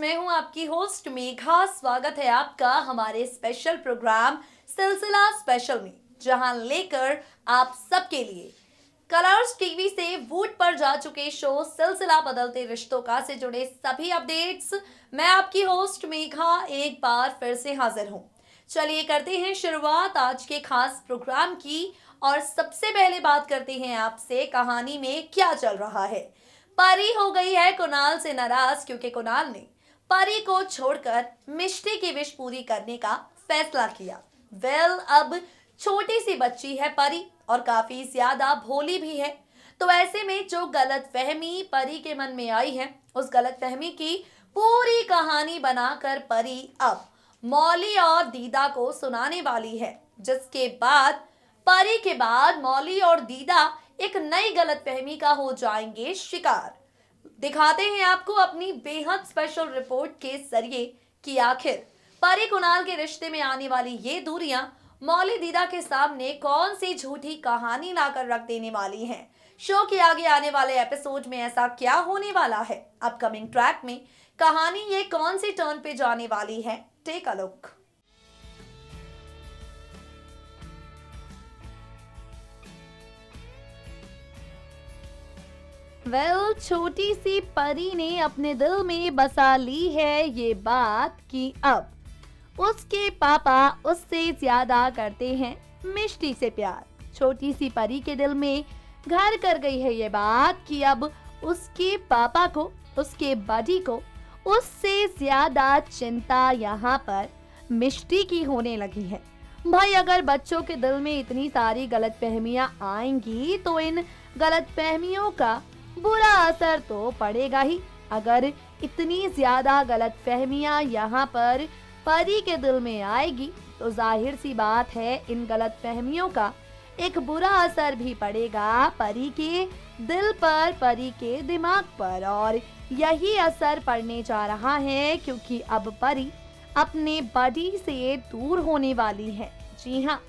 मैं हूं आपकी होस्ट मेघा। स्वागत है आपका हमारे स्पेशल प्रोग्राम सिलसिला स्पेशल में, जहां लेकर आप सबके लिए कलर्स टीवी से वूट पर जा चुके शो सिलसिला बदलते रिश्तों का से जुड़े सभी अपडेट्स। मैं आपकी होस्ट मेघा एक बार फिर से हाजिर हूं। चलिए करते हैं शुरुआत आज के खास प्रोग्राम की और सबसे पहले बात करते हैं आपसे कहानी में क्या चल रहा है। परी हो गई है कुणाल से नाराज क्योंकि कुणाल ने परी को छोड़कर मिष्टी की विश पूरी करने का फैसला किया। अब छोटी सी बच्ची है परी और काफी ज्यादा भोली भी है, तो ऐसे में जो गलतफहमी परी के मन में आई है उस गलतफहमी की पूरी कहानी बनाकर परी अब मौली और दीदा को सुनाने वाली है, जिसके बाद परी के बाद मौली और दीदा एक नई गलतफहमी का हो जाएंगे शिकार। दिखाते हैं आपको अपनी बेहद स्पेशल रिपोर्ट के जरिए कि आखिर परी कुणाल के रिश्ते में आने वाली ये दूरियां मौली दीदा के सामने कौन सी झूठी कहानी लाकर रख देने वाली हैं। शो के आगे आने वाले एपिसोड में ऐसा क्या होने वाला है, अपकमिंग ट्रैक में कहानी ये कौन सी टर्न पे जाने वाली है, टेक अ लुक। छोटी सी परी ने अपने दिल में बसा ली है ये बात कि अब उसके पापा उससे ज्यादा करते हैं मिष्टी से प्यार। छोटी सी परी के दिल में घर कर गई है ये बात कि अब उसके पापा को, उसके बडी को उससे ज्यादा चिंता यहाँ पर मिष्टी की होने लगी है। भाई अगर बच्चों के दिल में इतनी सारी गलतफहमियां आएंगी तो इन गलतफहमियों का बुरा असर तो पड़ेगा ही। अगर इतनी ज्यादा गलतफहमियां यहाँ पर परी के दिल में आएगी तो जाहिर सी बात है इन गलतफहमियों का एक बुरा असर भी पड़ेगा परी के दिल पर, परी के दिमाग पर, और यही असर पड़ने जा रहा है क्योंकि अब परी अपने बडी से दूर होने वाली है। जी हाँ,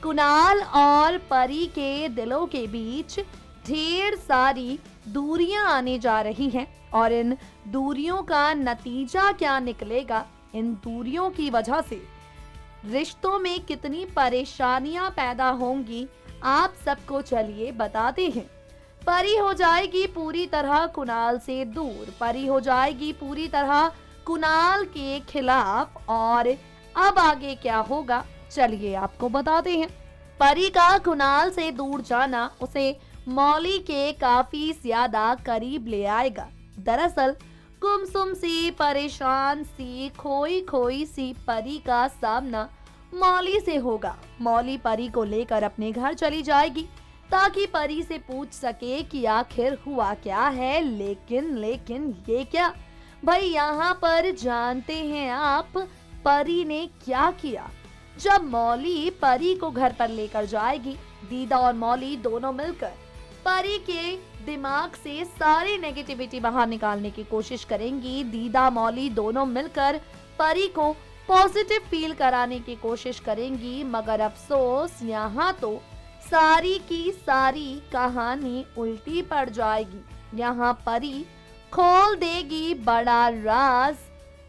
कुणाल और परी के दिलों के बीच ढेर सारी दूरियां आने जा रही हैं और इन दूरियों का नतीजा क्या निकलेगा, इन दूरियों की वजह से रिश्तों में कितनी परेशानियां पैदा होंगी, आप सबको चलिए बताते हैं। परी हो जाएगी पूरी तरह कुणाल से दूर, परी हो जाएगी पूरी तरह कुणाल के खिलाफ, और अब आगे क्या होगा चलिए आपको बताते हैं। परी का कुणाल से दूर जाना उसे मौली के काफी ज्यादा करीब ले आएगा। दरअसल गुमसुम सी, परेशान सी, खोई खोई सी परी का सामना मौली से होगा। मौली परी को लेकर अपने घर चली जाएगी ताकि परी से पूछ सके कि आखिर हुआ क्या है। लेकिन ये क्या भाई, यहाँ पर जानते हैं आप परी ने क्या किया। जब मौली परी को घर पर लेकर जाएगी, दीदा और मौली दोनों मिलकर परी के दिमाग से सारी नेगेटिविटी बाहर निकालने की कोशिश करेंगी। दीदा मौली दोनों मिलकर परी को पॉजिटिव फील कराने की कोशिश करेंगी, मगर अफसोस यहाँ तो सारी की सारी कहानी उल्टी पड़ जाएगी। यहाँ परी खोल देगी बड़ा राज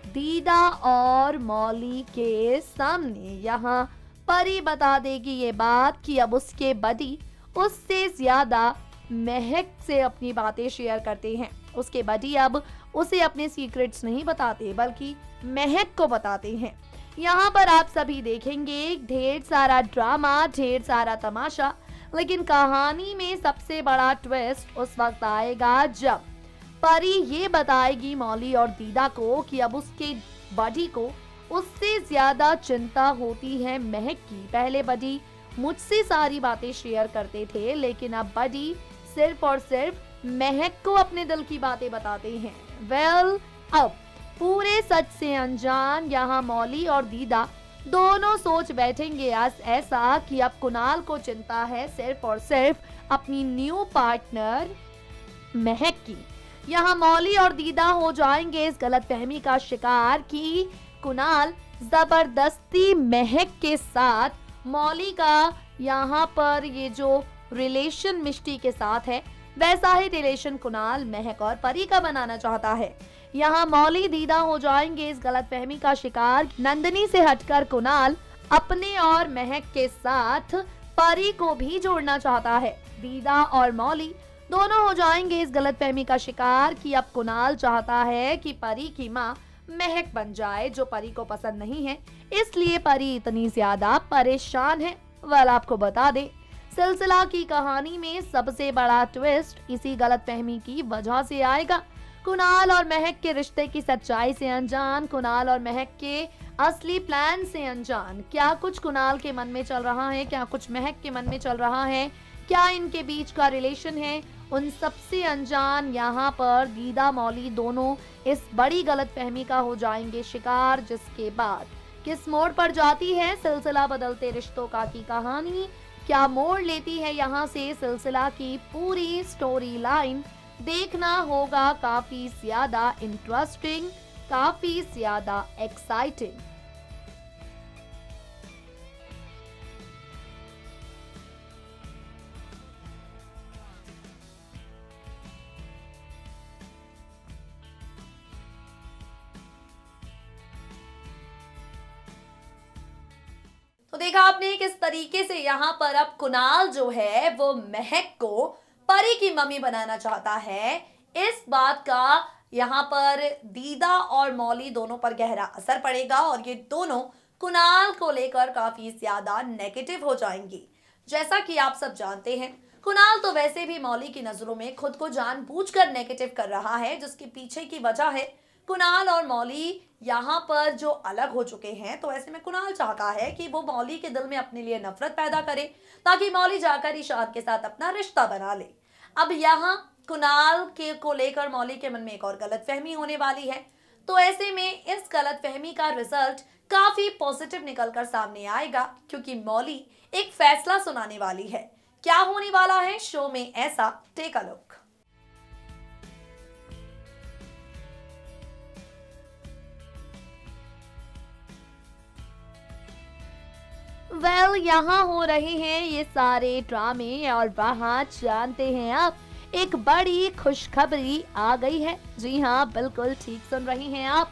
दीदा और मौली के सामने। यहाँ परी बता देगी ये बात कि अब उसके बडी उससे ज्यादा महक से अपनी बातें शेयर करते हैं। उसके बडी अब उसे अपने सीक्रेट्स नहीं बताते बल्कि महक को बताते हैं। यहाँ पर आप सभी देखेंगे ढेर सारा ड्रामा, ढेर सारा तमाशा, लेकिन कहानी में सबसे बड़ा ट्विस्ट उस वक्त आएगा जब परी ये बताएगी मौली और दीदा को कि अब उसके बडी को उससे ज्यादा चिंता होती है महक की। पहले बडी मुझसे सारी बातें शेयर करते थे, लेकिन अब बडी सिर्फ और सिर्फ महक को अपने दिल की बातें बताते हैं। अब पूरे सच से अनजान यहाँ मौली और दीदा दोनों सोच बैठेंगे ऐसा कि अब कुणाल को चिंता है सिर्फ और सिर्फ अपनी न्यू पार्टनर महक की। यहाँ मौली और दीदा हो जाएंगे इस गलतफहमी का शिकार कि कुणाल जबरदस्ती महक के साथ, मौली का यहाँ पर ये जो रिलेशन मिष्टी के साथ है वैसा ही रिलेशन कुणाल, महक और परी का बनाना चाहता है। यहाँ मौली दीदा हो जाएंगे इस गलतफहमी का शिकार। नंदिनी से हटकर कुणाल अपने और महक के साथ परी को भी जोड़ना चाहता है। दीदा और मौली दोनों हो जाएंगे इस गलतफहमी का शिकार कि अब कुणाल चाहता है कि परी की माँ महक बन जाए, जो परी को पसंद नहीं है, इसलिए परी इतनी ज्यादा परेशान है। वेल, आपको बता दे, सिलसिला की कहानी में सबसे बड़ा ट्विस्ट इसी गलतफहमी की वजह से आएगा। कुणाल और महक के रिश्ते की सच्चाई से अनजान, कुणाल और महक के असली प्लान से अनजान, क्या कुछ कुणाल के मन में चल रहा है, क्या कुछ महक के मन में चल रहा है, क्या इनके बीच का रिलेशन है, उन सबसे अनजान यहाँ पर दीदा मौली दोनों इस बड़ी गलतफहमी का हो जाएंगे शिकार, जिसके बाद किस मोड़ पर जाती है सिलसिला बदलते रिश्तों का की कहानी, क्या मोड़ लेती है यहाँ से सिलसिला की पूरी स्टोरी लाइन, देखना होगा काफी ज्यादा इंटरेस्टिंग, काफी ज्यादा एक्साइटिंग। तो देखा आपने किस तरीके से यहाँ पर अब कुणाल जो है वो महक को परी की मम्मी बनाना चाहता है। इस बात का यहाँ पर दीदा और मौली दोनों पर गहरा असर पड़ेगा और ये दोनों कुणाल को लेकर काफी ज्यादा नेगेटिव हो जाएंगी। जैसा कि आप सब जानते हैं, कुणाल तो वैसे भी मौली की नजरों में खुद को जानबूझकर नेगेटिव कर रहा है, जिसके पीछे की वजह है कुणाल और मौली यहाँ पर जो अलग हो चुके हैं। तो ऐसे में कुणाल चाहता है कि वो मौली के दिल में अपने लिए नफरत पैदा करे ताकि मौली जाकर ईशान के साथ अपना रिश्ता बना ले। अब यहाँ कुणाल के को लेकर मौली के मन में एक और गलतफहमी होने वाली है। तो ऐसे में इस गलतफहमी का रिजल्ट काफी पॉजिटिव निकलकर सामने आएगा, क्योंकि मौली एक फैसला सुनाने वाली है। क्या होने वाला है शो में, ऐसा टेक अ लुक। वेल, यहाँ हो रहे हैं ये सारे ड्रामे और वहाँ जानते हैं आप, एक बड़ी खुशखबरी आ गई है। जी हाँ, बिल्कुल ठीक सुन रही हैं आप।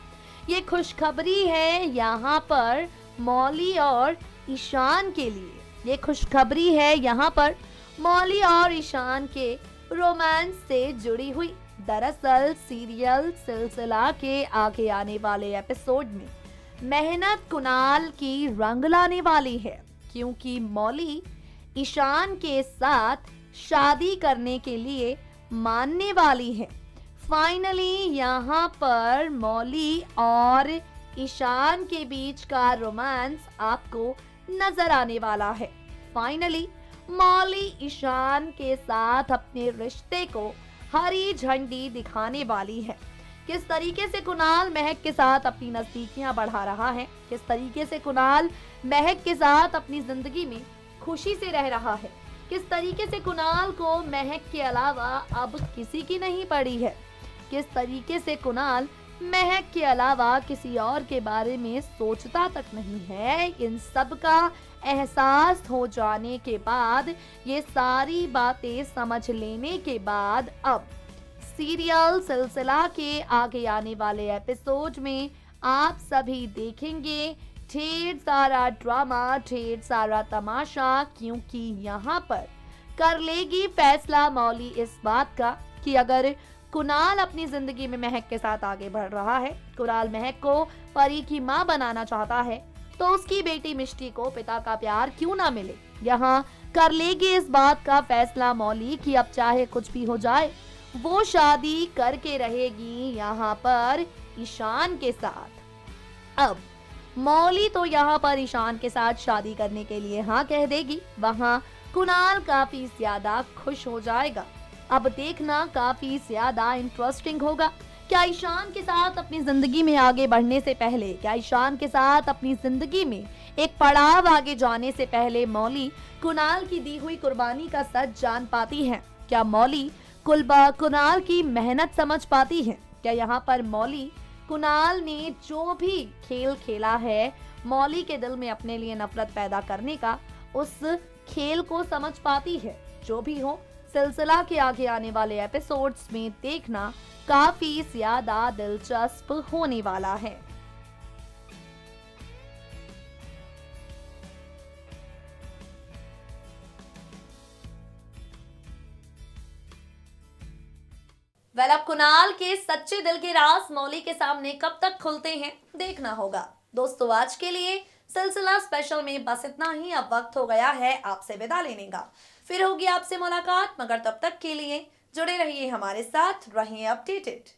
ये खुशखबरी है यहाँ पर मौली और ईशान के लिए। ये खुशखबरी है यहाँ पर मौली और ईशान के रोमांस से जुड़ी हुई। दरअसल सीरियल सिलसिला के आगे आने वाले एपिसोड में मेहनत कुणाल की रंग लाने वाली है, क्योंकि मौली ईशान के साथ शादी करने के लिए मानने वाली है। फाइनली यहाँ पर मौली और ईशान के बीच का रोमांस आपको नजर आने वाला है। फाइनली मौली ईशान के साथ अपने रिश्ते को हरी झंडी दिखाने वाली है। किस तरीके से कुणाल महक के साथ अपनी नजदीकियां बढ़ा रहा है, किस तरीके से कुणाल महक के साथ अपनी जिंदगी में खुशी से रह रहा है, किस तरीके से कुणाल को महक के अलावा अब किसी की नहीं पड़ी है, किस तरीके से कुणाल महक के अलावा किसी और के बारे में सोचता तक नहीं है। इन सब का एहसास हो जाने के बाद, ये सारी बातें समझ लेने के बाद, अब सीरियल सिलसिला के आगे आने वाले एपिसोड में आप सभी देखेंगे ढेर सारा ड्रामा, ढेर सारा तमाशा, क्योंकि यहाँ पर कर लेगी फैसला मौली इस बात का कि अगर कुणाल अपनी जिंदगी में महक के साथ आगे बढ़ रहा है, कुणाल महक को परी की माँ बनाना चाहता है, तो उसकी बेटी मिष्टी को पिता का प्यार क्यों ना मिले। यहाँ कर लेगी इस बात का फैसला मौली कि अब चाहे कुछ भी हो जाए, वो शादी करके रहेगी यहाँ पर ईशान के साथ। अब मौली तो यहाँ पर ईशान के साथ शादी करने के लिए हाँ कह देगी, वहाँ कुणाल काफी ज्यादा खुश हो जाएगा। अब देखना काफी ज्यादा इंटरेस्टिंग होगा। क्या ईशान के साथ अपनी जिंदगी में आगे बढ़ने से पहले, क्या ईशान के साथ अपनी जिंदगी में एक पड़ाव आगे जाने से पहले मौली कुणाल की दी हुई कुर्बानी का सच जान पाती है? क्या मौली कुणाल की मेहनत समझ पाती है? क्या यहाँ पर मौली कुणाल ने जो भी खेल खेला है मौली के दिल में अपने लिए नफरत पैदा करने का, उस खेल को समझ पाती है? जो भी हो, सिलसिला के आगे आने वाले एपिसोड्स में देखना काफी ज्यादा दिलचस्प होने वाला है। अब कुणाल के सच्चे दिल के राज मौली के सामने कब तक खुलते हैं, देखना होगा। दोस्तों, आज के लिए सिलसिला स्पेशल में बस इतना ही। अब वक्त हो गया है आपसे विदा लेने का। फिर होगी आपसे मुलाकात, मगर तब तक के लिए जुड़े रहिए हमारे साथ, रहिए अपडेटेड।